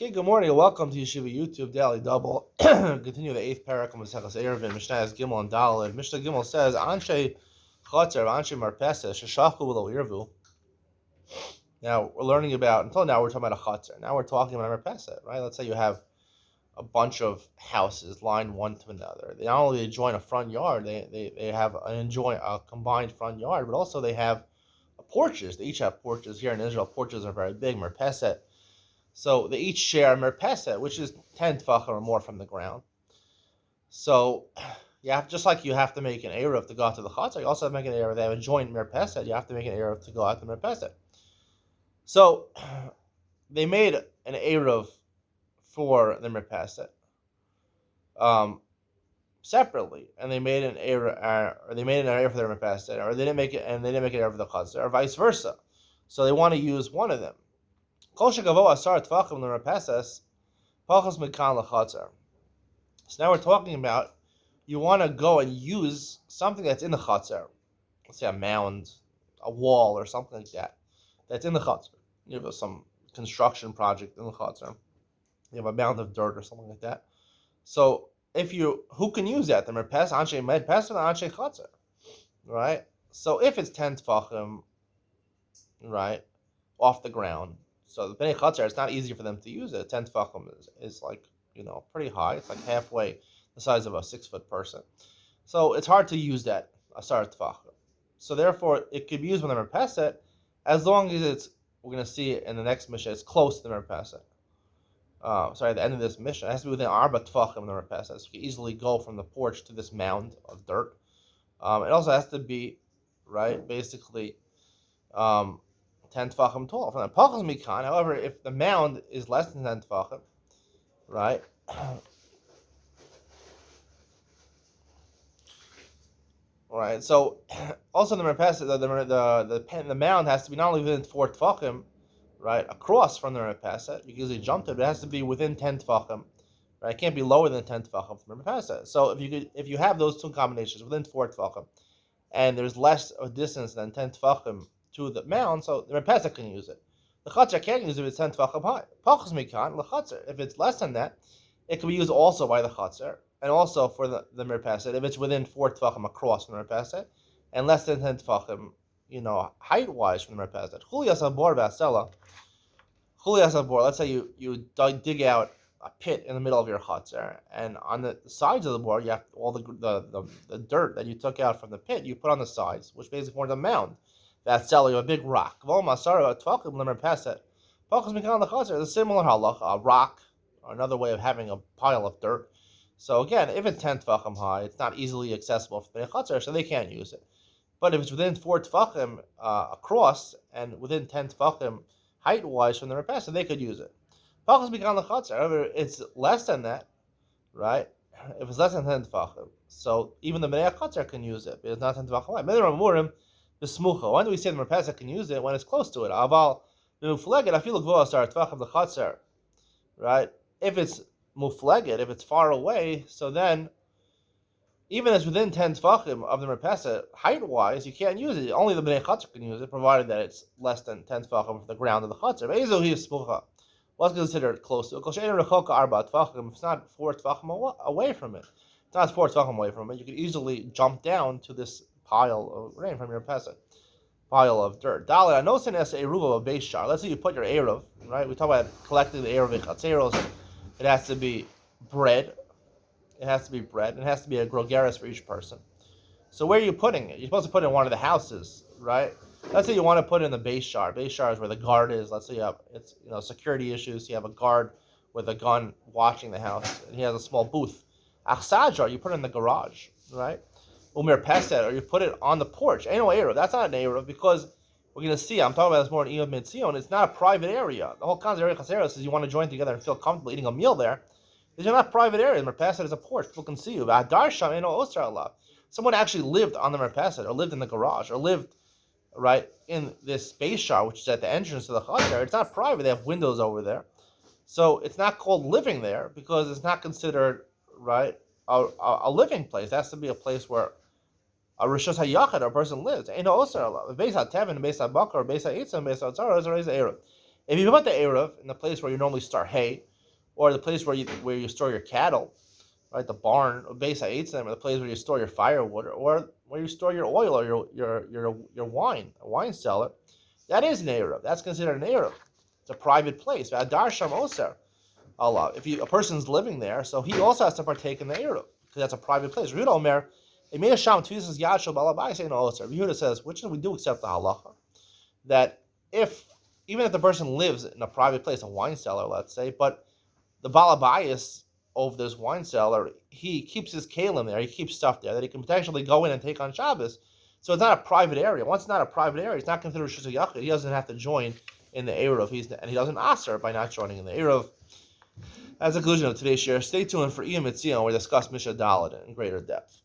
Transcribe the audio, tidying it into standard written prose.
Okay, good morning and welcome to Yeshiva YouTube Daily Double. Continue the 8th parak of Maseches Eiruvin, Mishnah Gimel and Daled. Mishnah Gimel says, Anshe Chotzer, Anshe Marpesa, Sheshachu V'lo Irvu. Now, we're learning about, until now we're talking about a Chotzer. Now we're talking about a Marpesa, right? Let's say you have a bunch of houses lined one to another. They not only join a front yard, they have a combined front yard, but also they have porches. They each have porches. Here in Israel, porches are very big, Marpesa. So they each share a merpeset, which is 10 tefachim or more from the ground. So you have, just like you have to make an Eruv to go out to the Chatzar, you also have to make an Eruv. They have a joint merpeset. You have to make an Eruv to go out to the merpeset. So they made an Eruv for the merpeset separately, and they made an Eruv, or they made an Eruv for their merpeset, or they didn't make it, and they didn't make an Eruv for the Chatzar, or vice versa. So they want to use one of them. So now we're talking about you want to go and use something that's in the chatzar. Let's say a mound, a wall, or something like that. That's in the chatzar. You have some construction project in the chatzar. You have a mound of dirt or something like that. So who can use that? The merpes, anshe medpes, and anshe chatzar, right? So if it's 10 tefachim, right, off the ground. So the Bnei Chatzar, it's not easy for them to use it. 10 tefachim is like, pretty high. It's like halfway the size of a 6-foot person. So it's hard to use that, asar tefachim. So therefore, it could be used when the merpeset, as long as we're going to see it in the next mission, it's close to the merpeset. At the end of this mission, it has to be within arba tefachim of the merpeset. So you can easily go from the porch to this mound of dirt. It also has to be, right, basically, 10 tefachim tall. From the pachas mikan, however, if the mound is less than 10 tefachim, right? Right. So also the merpeset, the mound has to be not only within 4 tefachim, right, across from the merpeset. You can easily jump it, but it has to be within 10 tefachim. Right. It can't be lower than 10 tefachim from the merpeset. So if you have those two combinations within 4 tefachim, and there's less of distance than 10 tefachim to the mound, so the merpeset can use it. The chatzar can't use it if it's 10 tefachim high. Pachas mikan, the chatzar. If it's less than that, it can be used also by the chatzar, and also for the merpeset if it's within 4 tefachim across from the merpeset, and less than 10 tefachim, height-wise from the merpeset. Chulias abor v'asela. Chulias abor. Let's say you dig out a pit in the middle of your chatzar, and on the sides of the bor, you have all the dirt that you took out from the pit. You put on the sides, which basically forms a mound. That's selling a big rock. It's a similar halach, a rock, or another way of having a pile of dirt. So again, if it's 10 tefachim high, it's not easily accessible for the chatzar, so they can't use it. But if it's within 4 tefachim across and within 10 tefachim height-wise from the merpeset, they could use it. However, it's less than that, right? If it's less than 10 tefachim, so even the Bnei Chatzar can use it, but it's not 10 tefachim high. The smucha. When do we say the merpeset can use it? When it's close to it. Aval mufleget. I feel like the chatzar, right? If it's mufleget, if it's far away, so then even as within 10 tefachim of the merpeset, height-wise, you can't use it. Only the bnei chatzar can use it, provided that it's less than 10 tefachim from the ground of the chatzar. Be'ezo hi smucha. What's considered close to it? If it's not 4 tefachim away from it, it's not 4 tefachim away from it. You can easily jump down to this pile of rain from your pesach, pile of dirt. Dalit, I know it's an Eruv of a base shar. Let's say you put your Eruv, right? We talk about collecting the Eruv in Chatzeros. It has to be bread. It has to be bread. It has to be a grogeris for each person. So where are you putting it? You're supposed to put it in one of the houses, right? Let's say you want to put it in the base shar. Base shar is where the guard is. Let's say you have security issues. You have a guard with a gun watching the house, and he has a small booth. Achsajar, you put it in the garage, right? Umir Peset, or you put it on the porch. Ain't no Eruv. That's not an Eruv because we're going to see, I'm talking about this more in Iyad Mitzion, it's not a private area. The whole concept of Eruv is you want to join together and feel comfortable eating a meal there. These are not private areas. Merpeset is a porch. People can see you. Darsham, ain't no Osra Allah. Someone actually lived on the Merpeset, or lived in the garage, or lived, right, in this space shar, which is at the entrance to the Chatzar. It's not private. They have windows over there. So it's not called living there because it's not considered, right, a living place. It has to be a place where a rishos hayachid, or a person lives. Ain't no osar alav. Beis hatevin, beis habakar, beis haitzim, beis hatzara is always eruv. If you put the eruv in the place where you normally start hay, or the place where you store your cattle, right? The barn, or base them, or the place where you store your firewood, or where you store your oil or your wine, a wine cellar. That is an Eruv. That's considered an Eruv. It's a private place. Adar Sham Oser. Allah. If a person's living there, so he also has to partake in the Eruv because that's a private place. Yehuda Omer, Emir Sham Tvisas Yashal Balabai saying Oser. Yehuda says, which we do accept the halacha that if even if the person lives in a private place, a wine cellar, let's say, but the balabayas of this wine cellar, he keeps his kalim there, he keeps stuff there that he can potentially go in and take on Shabbos. So it's not a private area. Once it's not a private area, it's not considered Shus Yachid. He doesn't have to join in the Eruv. And he doesn't aser by not joining in the Eruv. That's the conclusion of today's share. Stay tuned for Iyam Etzion, where we discuss Mishnah Dalet in greater depth.